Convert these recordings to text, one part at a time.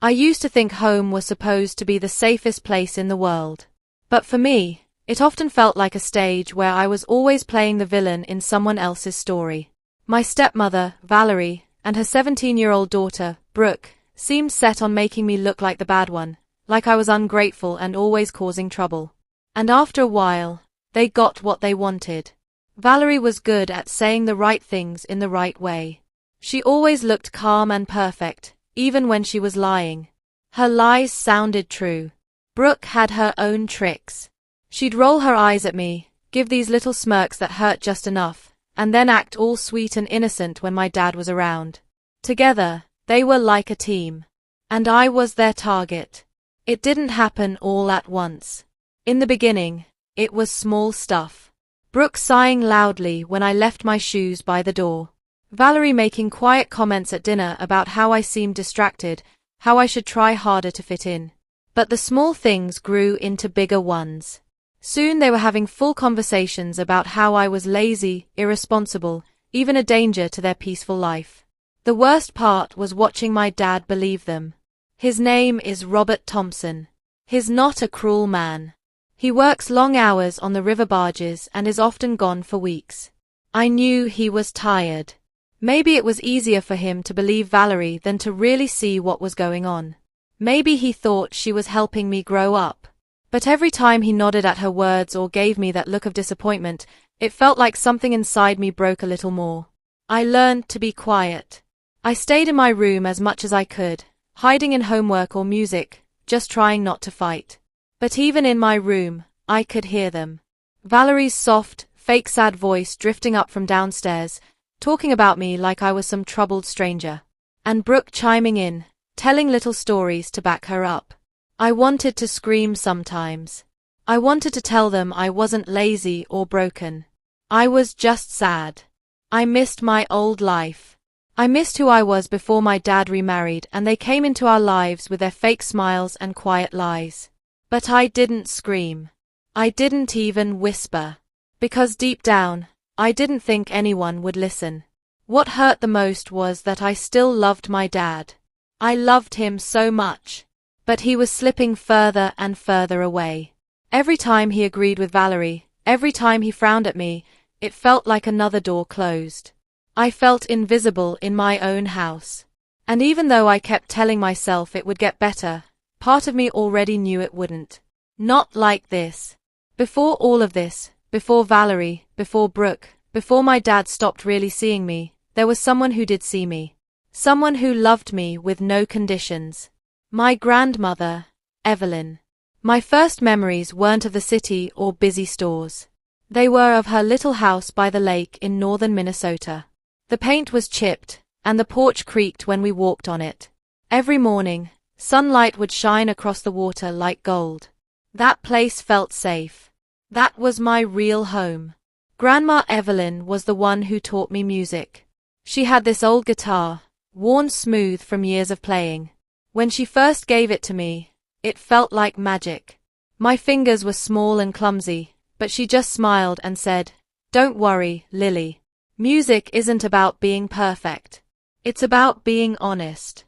I used to think home was supposed to be the safest place in the world. But for me, it often felt like a stage where I was always playing the villain in someone else's story. My stepmother, Valerie, and her 17-year-old daughter, Brooke, seemed set on making me look like the bad one, like I was ungrateful and always causing trouble. And after a while, they got what they wanted. Valerie was good at saying the right things in the right way. She always looked calm and perfect, even when she was lying. Her lies sounded true. Brooke had her own tricks. She'd roll her eyes at me, give these little smirks that hurt just enough, and then act all sweet and innocent when my dad was around. Together, they were like a team. And I was their target. It didn't happen all at once. In the beginning, it was small stuff. Brooke sighing loudly when I left my shoes by the door. Valerie making quiet comments at dinner about how I seemed distracted, how I should try harder to fit in. But the small things grew into bigger ones. Soon they were having full conversations about how I was lazy, irresponsible, even a danger to their peaceful life. The worst part was watching my dad believe them. His name is Robert Thompson. He's not a cruel man. He works long hours on the river barges and is often gone for weeks. I knew he was tired. Maybe it was easier for him to believe Valerie than to really see what was going on. Maybe he thought she was helping me grow up. But every time he nodded at her words or gave me that look of disappointment, it felt like something inside me broke a little more. I learned to be quiet. I stayed in my room as much as I could, hiding in homework or music, just trying not to fight. But even in my room, I could hear them. Valerie's soft, fake sad voice drifting up from downstairs, talking about me like I was some troubled stranger. And Brooke chiming in, telling little stories to back her up. I wanted to scream sometimes. I wanted to tell them I wasn't lazy or broken. I was just sad. I missed my old life. I missed who I was before my dad remarried and they came into our lives with their fake smiles and quiet lies. But I didn't scream. I didn't even whisper. Because deep down, I didn't think anyone would listen. What hurt the most was that I still loved my dad. I loved him so much. But he was slipping further and further away. Every time he agreed with Valerie, every time he frowned at me, it felt like another door closed. I felt invisible in my own house. And even though I kept telling myself it would get better, part of me already knew it wouldn't. Not like this. Before all of this, before Valerie, before Brooke, before my dad stopped really seeing me, there was someone who did see me. Someone who loved me with no conditions. My grandmother, Evelyn. My first memories weren't of the city or busy stores. They were of her little house by the lake in northern Minnesota. The paint was chipped, and the porch creaked when we walked on it. Every morning, sunlight would shine across the water like gold. That place felt safe. That was my real home. Grandma Evelyn was the one who taught me music. She had this old guitar, worn smooth from years of playing. When she first gave it to me, it felt like magic. My fingers were small and clumsy, but she just smiled and said, "Don't worry, Lily. Music isn't about being perfect. It's about being honest."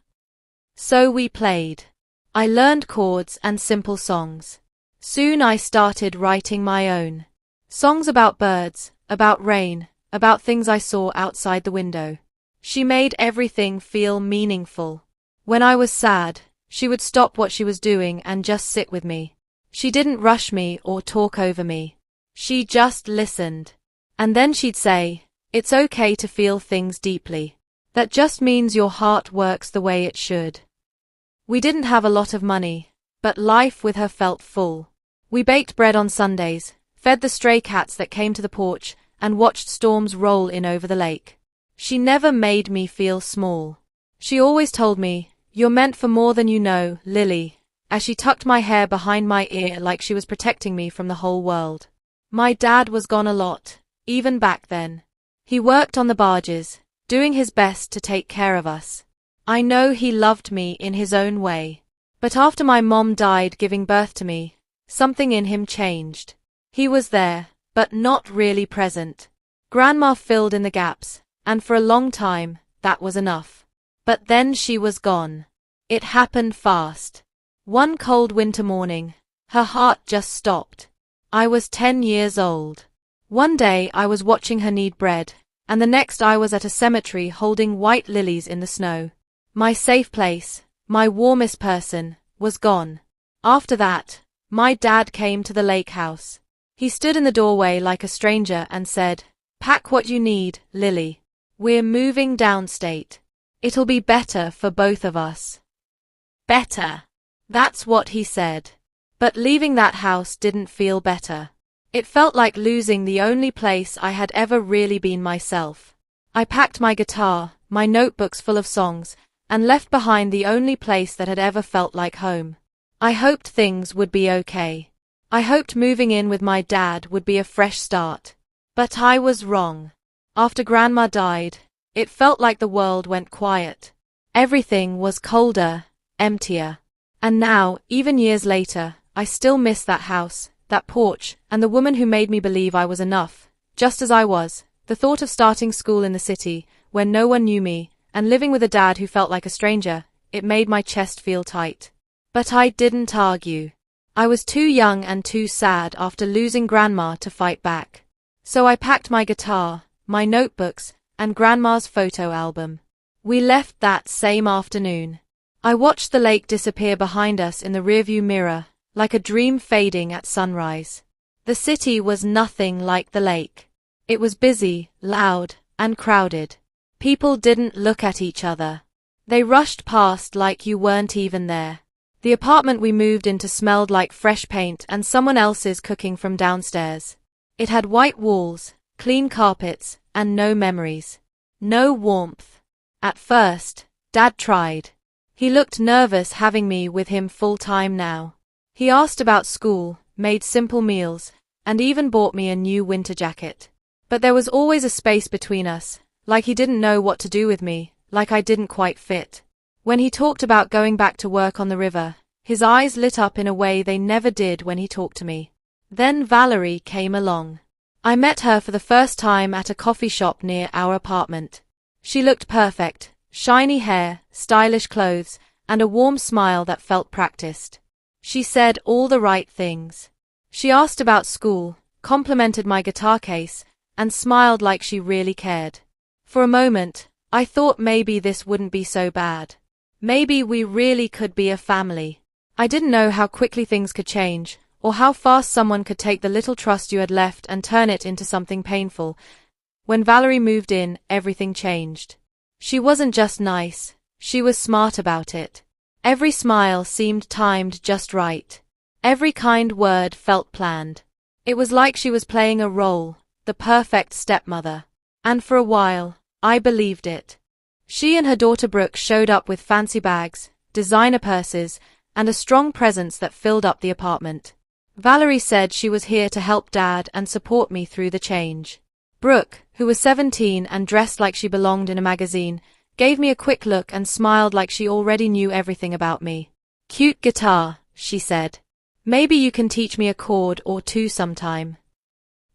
So we played. I learned chords and simple songs. Soon I started writing my own. Songs about birds, about rain, about things I saw outside the window. She made everything feel meaningful. When I was sad, she would stop what she was doing and just sit with me. She didn't rush me or talk over me. She just listened. And then she'd say, "It's okay to feel things deeply. That just means your heart works the way it should." We didn't have a lot of money, but life with her felt full. We baked bread on Sundays, fed the stray cats that came to the porch, and watched storms roll in over the lake. She never made me feel small. She always told me, "You're meant for more than you know, Lily," as she tucked my hair behind my ear like she was protecting me from the whole world. My dad was gone a lot, even back then. He worked on the barges, doing his best to take care of us. I know he loved me in his own way. But after my mom died giving birth to me, something in him changed. He was there, but not really present. Grandma filled in the gaps, and for a long time, that was enough. But then she was gone. It happened fast. One cold winter morning, her heart just stopped. I was 10 years old. One day I was watching her knead bread, and the next I was at a cemetery holding white lilies in the snow. My safe place, my warmest person, was gone. After that, my dad came to the lake house. He stood in the doorway like a stranger and said, "Pack what you need, Lily. We're moving downstate. It'll be better for both of us." Better. That's what he said. But leaving that house didn't feel better. It felt like losing the only place I had ever really been myself. I packed my guitar, my notebooks full of songs, and left behind the only place that had ever felt like home. I hoped things would be okay. I hoped moving in with my dad would be a fresh start. But I was wrong. After Grandma died, it felt like the world went quiet. Everything was colder, emptier. And now, even years later, I still miss that house, that porch, and the woman who made me believe I was enough, just as I was. The thought of starting school in the city, where no one knew me, and living with a dad who felt like a stranger, it made my chest feel tight. But I didn't argue. I was too young and too sad after losing Grandma to fight back. So I packed my guitar, my notebooks, and Grandma's photo album. We left that same afternoon. I watched the lake disappear behind us in the rearview mirror, like a dream fading at sunrise. The city was nothing like the lake. It was busy, loud, and crowded. People didn't look at each other. They rushed past like you weren't even there. The apartment we moved into smelled like fresh paint and someone else's cooking from downstairs. It had white walls, clean carpets, and no memories. No warmth. At first, Dad tried. He looked nervous having me with him full-time now. He asked about school, made simple meals, and even bought me a new winter jacket. But there was always a space between us, like he didn't know what to do with me, like I didn't quite fit. When he talked about going back to work on the river, his eyes lit up in a way they never did when he talked to me. Then Valerie came along. I met her for the first time at a coffee shop near our apartment. She looked perfect, shiny hair, stylish clothes, and a warm smile that felt practiced. She said all the right things. She asked about school, complimented my guitar case, and smiled like she really cared. For a moment, I thought maybe this wouldn't be so bad. Maybe we really could be a family. I didn't know how quickly things could change, or how fast someone could take the little trust you had left and turn it into something painful. When Valerie moved in, everything changed. She wasn't just nice, she was smart about it. Every smile seemed timed just right. Every kind word felt planned. It was like she was playing a role, the perfect stepmother. And for a while, I believed it. She and her daughter Brooke showed up with fancy bags, designer purses, and a strong presence that filled up the apartment. Valerie said she was here to help Dad and support me through the change. Brooke, who was 17 and dressed like she belonged in a magazine, gave me a quick look and smiled like she already knew everything about me. "Cute guitar," she said. "Maybe you can teach me a chord or two sometime."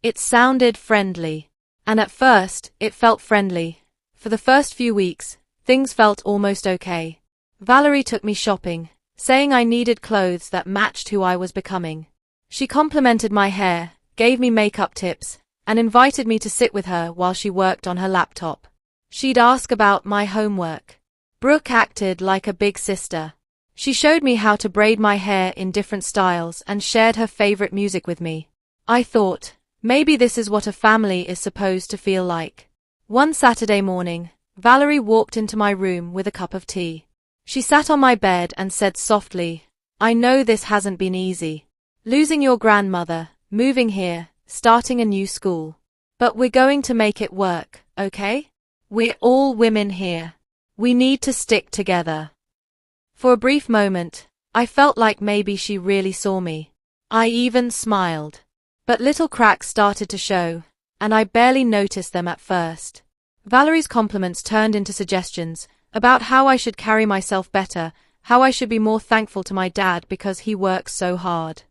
It sounded friendly. And at first, it felt friendly. For the first few weeks, things felt almost okay. Valerie took me shopping, saying I needed clothes that matched who I was becoming. She complimented my hair, gave me makeup tips, and invited me to sit with her while she worked on her laptop. She'd ask about my homework. Brooke acted like a big sister. She showed me how to braid my hair in different styles and shared her favorite music with me. I thought, maybe this is what a family is supposed to feel like. One Saturday morning, Valerie walked into my room with a cup of tea. She sat on my bed and said softly, "I know this hasn't been easy. Losing your grandmother, moving here, starting a new school. But we're going to make it work, okay? We're all women here. We need to stick together." For a brief moment, I felt like maybe she really saw me. I even smiled. But little cracks started to show, and I barely noticed them at first. Valerie's compliments turned into suggestions about how I should carry myself better, how I should be more thankful to my dad because he works so hard.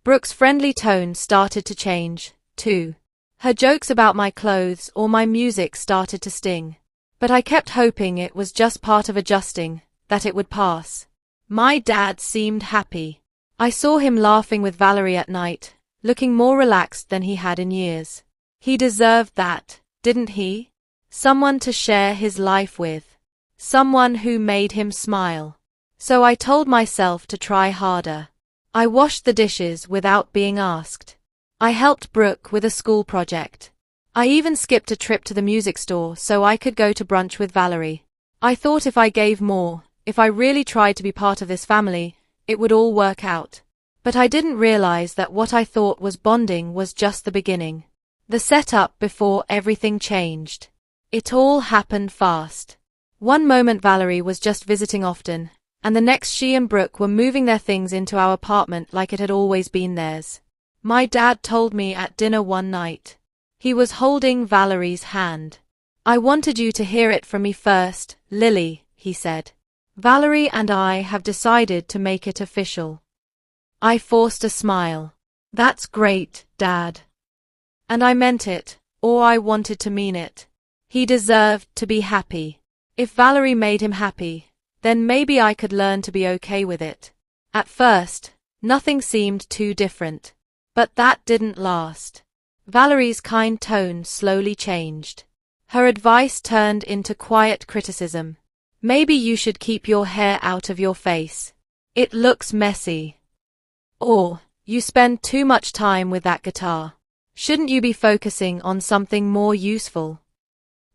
Brooke's friendly tone started to change, too. Her jokes about my clothes or my music started to sting. But I kept hoping it was just part of adjusting, that it would pass. My dad seemed happy. I saw him laughing with Valerie at night, looking more relaxed than he had in years. He deserved that, didn't he? Someone to share his life with. Someone who made him smile. So I told myself to try harder. I washed the dishes without being asked. I helped Brooke with a school project. I even skipped a trip to the music store so I could go to brunch with Valerie. I thought if I gave more, if I really tried to be part of this family, it would all work out. But I didn't realize that what I thought was bonding was just the beginning. The setup before everything changed. It all happened fast. One moment Valerie was just visiting often, and the next she and Brooke were moving their things into our apartment like it had always been theirs. My dad told me at dinner one night. He was holding Valerie's hand. "I wanted you to hear it from me first, Lily," he said. "Valerie and I have decided to make it official." I forced a smile. "That's great, Dad." And I meant it, or I wanted to mean it. He deserved to be happy. If Valerie made him happy, then maybe I could learn to be okay with it. At first, nothing seemed too different. But that didn't last. Valerie's kind tone slowly changed. Her advice turned into quiet criticism. "Maybe you should keep your hair out of your face. It looks messy." Or, "You spend too much time with that guitar. Shouldn't you be focusing on something more useful?"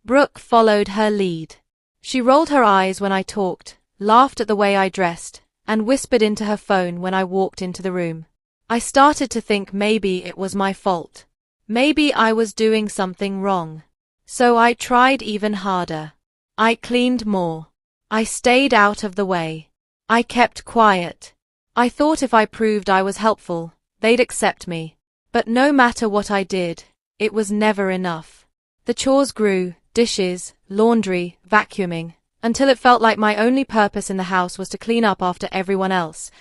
Brooke followed her lead. She rolled her eyes when I talked, laughed at the way I dressed, and whispered into her phone when I walked into the room. I started to think maybe it was my fault. Maybe I was doing something wrong. So I tried even harder. I cleaned more. I stayed out of the way. I kept quiet. I thought if I proved I was helpful, they'd accept me. But no matter what I did, it was never enough. The chores grew, dishes, laundry, vacuuming, until it felt like my only purpose in the house was to clean up after everyone else.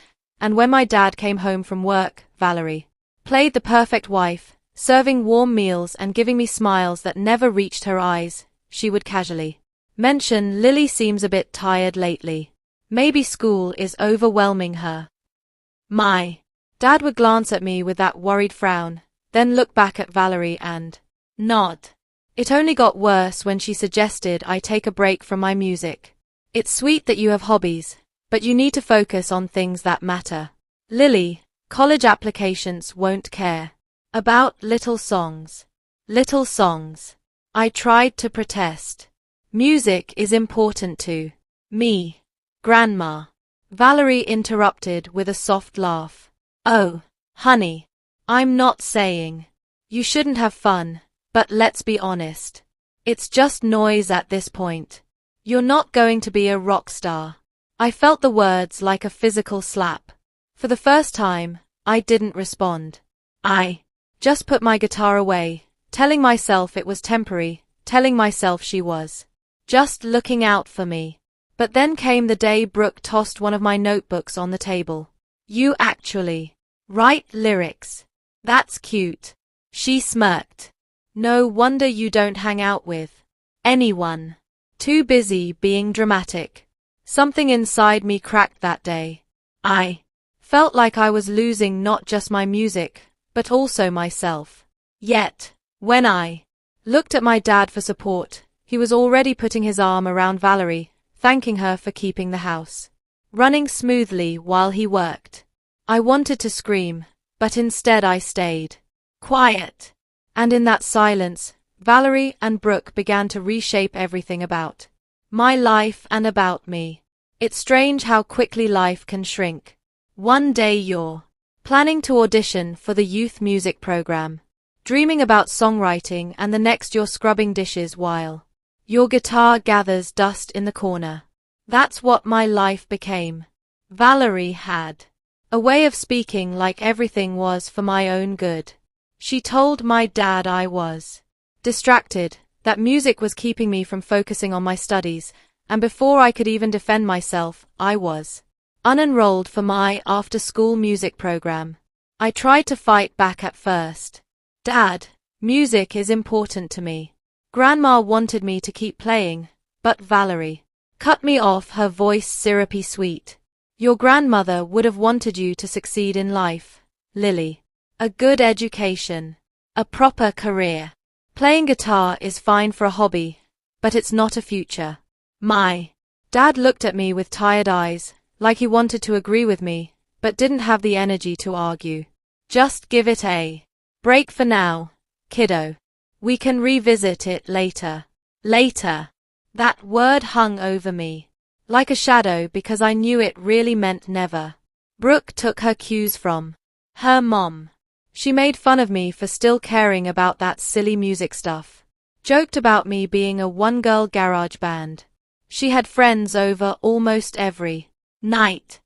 And when my dad came home from work, Valerie played the perfect wife, serving warm meals and giving me smiles that never reached her eyes. She would casually mention, "Lily seems a bit tired lately. Maybe school is overwhelming her." My dad would glance at me with that worried frown, then look back at Valerie and nod. It only got worse when she suggested I take a break from my music. "It's sweet that you have hobbies, but you need to focus on things that matter. Lily, college applications won't care about little songs." Little songs. I tried to protest. "Music is important to me, Grandma." Valerie interrupted with a soft laugh. "Oh, honey, I'm not saying you shouldn't have fun, but let's be honest. It's just noise at this point. You're not going to be a rock star." I felt the words like a physical slap. For the first time, I didn't respond. I just put my guitar away, telling myself it was temporary, telling myself she was just looking out for me. But then came the day Brooke tossed one of my notebooks on the table. "You actually write lyrics. That's cute." She smirked. "No wonder you don't hang out with anyone. Too busy being dramatic." Something inside me cracked that day. I felt like I was losing not just my music, but also myself. Yet, when I looked at my dad for support, he was already putting his arm around Valerie, thanking her for keeping the house running smoothly while he worked. I wanted to scream, but instead I stayed quiet. And in that silence, Valerie and Brooke began to reshape everything about my life and about me. It's strange how quickly life can shrink. One day you're planning to audition for the youth music program, dreaming about songwriting, and the next you're scrubbing dishes while your guitar gathers dust in the corner. That's what my life became. Valerie had a way of speaking like everything was for my own good. She told my dad I was distracted, that music was keeping me from focusing on my studies, and before I could even defend myself, I was unenrolled for my after-school music program. I tried to fight back at first. "Dad, music is important to me. Grandma wanted me to keep playing, but Valerie cut me off, her voice syrupy sweet. Your grandmother would have wanted you to succeed in life, Lily. A good education. A proper career. Playing guitar is fine for a hobby, but it's not a future. My dad looked at me with tired eyes, like he wanted to agree with me, but didn't have the energy to argue. Just give it a break for now, kiddo. We can revisit it later. Later. That word hung over me like a shadow because I knew it really meant never. Brooke took her cues from her mom. She made fun of me for still caring about that silly music stuff. Joked about me being a one-girl garage band. She had friends over almost every night,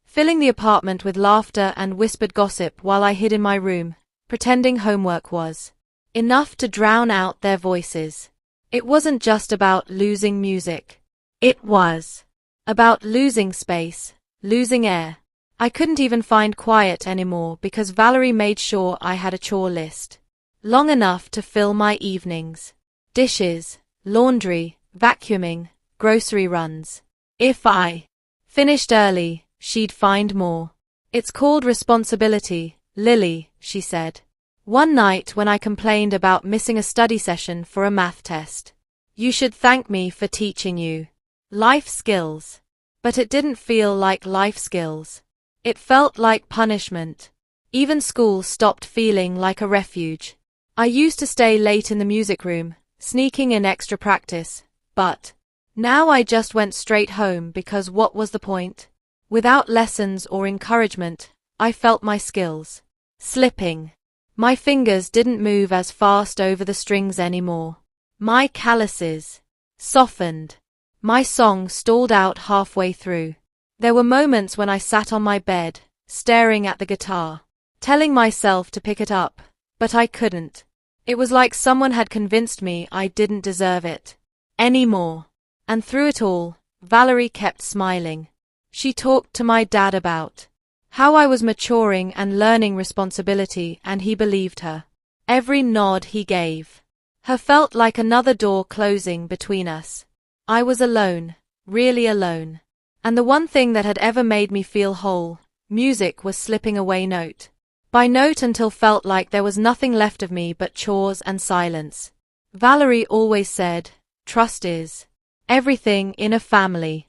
filling the apartment with laughter and whispered gossip while I hid in my room, pretending homework was enough to drown out their voices. It wasn't just about losing music. It was about losing space, losing air. I couldn't even find quiet anymore because Valerie made sure I had a chore list. Long enough to fill my evenings. Dishes, laundry, vacuuming, grocery runs. If I finished early, she'd find more. It's called responsibility, Lily, she said. One night when I complained about missing a study session for a math test. You should thank me for teaching you life skills. But it didn't feel like life skills. It felt like punishment. Even school stopped feeling like a refuge. I used to stay late in the music room, sneaking in extra practice, but now I just went straight home because what was the point? Without lessons or encouragement, I felt my skills slipping. My fingers didn't move as fast over the strings anymore. My calluses softened. My song stalled out halfway through. There were moments when I sat on my bed, staring at the guitar, telling myself to pick it up, but I couldn't. It was like someone had convinced me I didn't deserve it anymore. And through it all, Valerie kept smiling. She talked to my dad about how I was maturing and learning responsibility, and he believed her. Every nod he gave her felt like another door closing between us. I was alone, really alone. And the one thing that had ever made me feel whole, music, was slipping away note by note until felt like there was nothing left of me but chores and silence. Valerie always said, trust is everything in a family.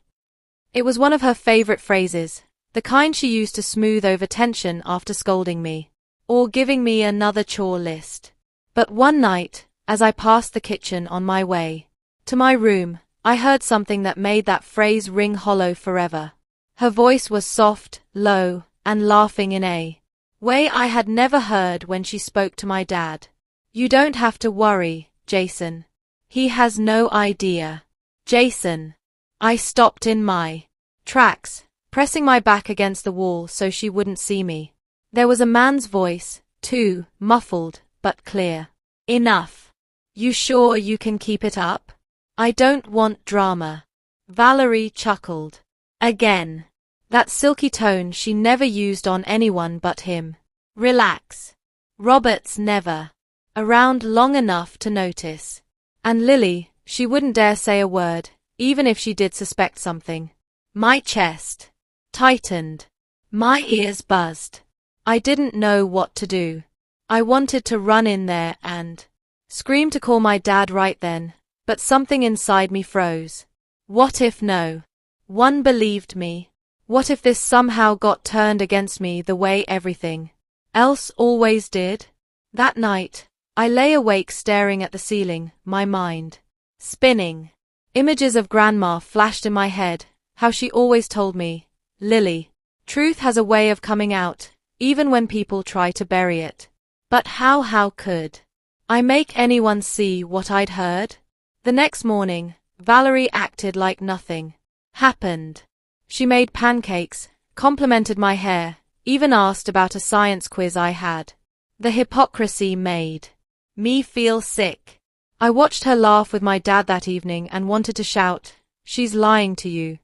It was one of her favorite phrases, the kind she used to smooth over tension after scolding me, or giving me another chore list. But one night, as I passed the kitchen on my way to my room, I heard something that made that phrase ring hollow forever. Her voice was soft, low, and laughing in a way I had never heard when she spoke to my dad. You don't have to worry, Jason. He has no idea. Jason. I stopped in my tracks, pressing my back against the wall so she wouldn't see me. There was a man's voice, too, muffled, but clear. Enough. You sure you can keep it up? I don't want drama. Valerie chuckled. Again. That silky tone she never used on anyone but him. Relax. Robert's never around long enough to notice. And Lily, she wouldn't dare say a word, even if she did suspect something. My chest tightened. My ears buzzed. I didn't know what to do. I wanted to run in there and scream to call my dad right then, but something inside me froze. What if no one believed me? What if this somehow got turned against me the way everything else always did? That night, I lay awake staring at the ceiling, my mind spinning. Images of Grandma flashed in my head, how she always told me, Lily, truth has a way of coming out, even when people try to bury it. But how could I make anyone see what I'd heard? The next morning, Valerie acted like nothing happened. She made pancakes, complimented my hair, even asked about a science quiz I had. The hypocrisy made me feel sick. I watched her laugh with my dad that evening and wanted to shout, she's lying to you.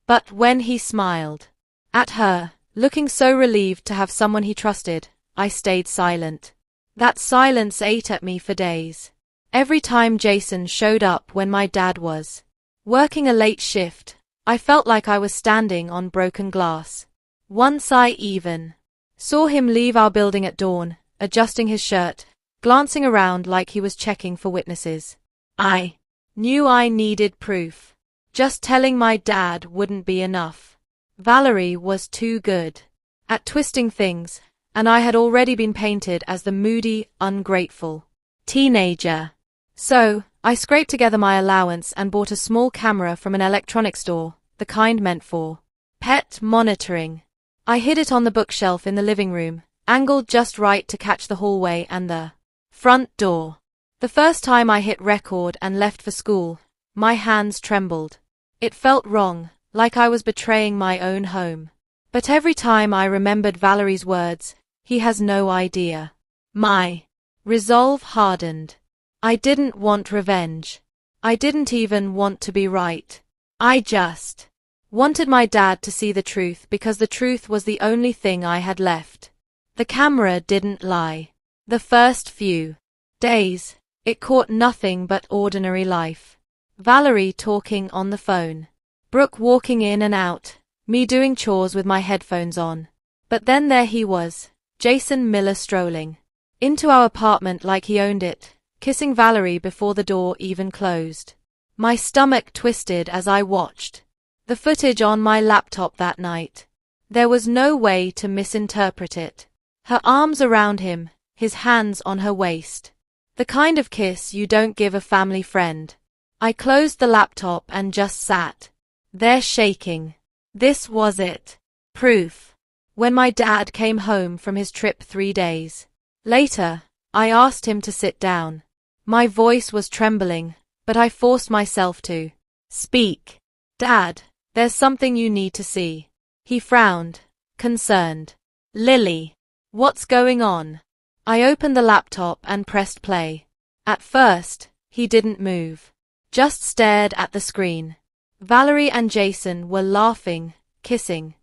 But when he smiled at her, looking so relieved to have someone he trusted, I stayed silent. That silence ate at me for days. Every time Jason showed up when my dad was Working a late shift, I felt like I was standing on broken glass. Once I even saw him leave our building at dawn, adjusting his shirt, glancing around like he was checking for witnesses. I knew I needed proof. Just telling my dad wouldn't be enough. Valerie was too good at twisting things, and I had already been painted as the moody, ungrateful teenager. So, I scraped together my allowance and bought a small camera from an electronics store, the kind meant for pet monitoring. I hid it on the bookshelf in the living room, angled just right to catch the hallway and the front door. The first time I hit record and left for school, my hands trembled. It felt wrong, like I was betraying my own home. But every time I remembered Valerie's words, "He has no idea," my resolve hardened. I didn't want revenge. I didn't even want to be right. I just wanted my dad to see the truth because the truth was the only thing I had left. The camera didn't lie. The first few days, it caught nothing but ordinary life. Valerie talking on the phone. Brooke walking in and out, me doing chores with my headphones on. But then there he was, Jason Miller strolling into our apartment like he owned it, kissing Valerie before the door even closed. My stomach twisted as I watched the footage on my laptop that night. There was no way to misinterpret it. Her arms around him, his hands on her waist. The kind of kiss you don't give a family friend. I closed the laptop and just sat there shaking. This was it. Proof. When my dad came home from his trip 3 days later, I asked him to sit down. My voice was trembling, but I forced myself to speak. "Dad, there's something you need to see." He frowned, concerned. "Lily, what's going on?" I opened the laptop and pressed play. At first, he didn't move, just stared at the screen. Valerie and Jason were laughing, kissing,